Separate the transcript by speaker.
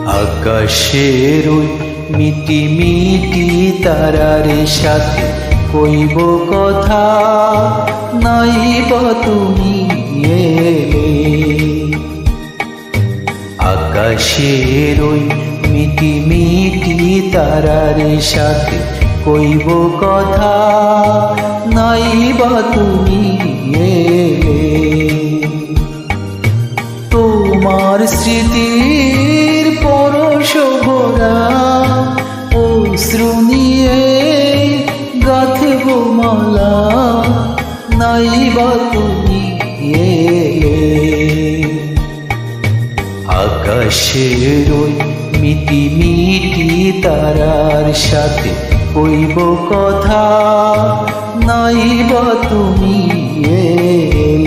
Speaker 1: আকাশের ওই মিটি মিটি তারার সাথে কইব কথা, নাইবা তুমি এলে। আকাশের ওই মিটি মিটি তারার সাথে কইব কথা, নাইবা তুমি এলে। তোমার স্মৃতির পরশ ভরা অশ্রু নিয়ে গাঁথব মালা, নাইবা তুমি এলে। আকাশের ওই মিটি মিটি তারার সাথে কইব কথা, নাইবা তুমি এলে।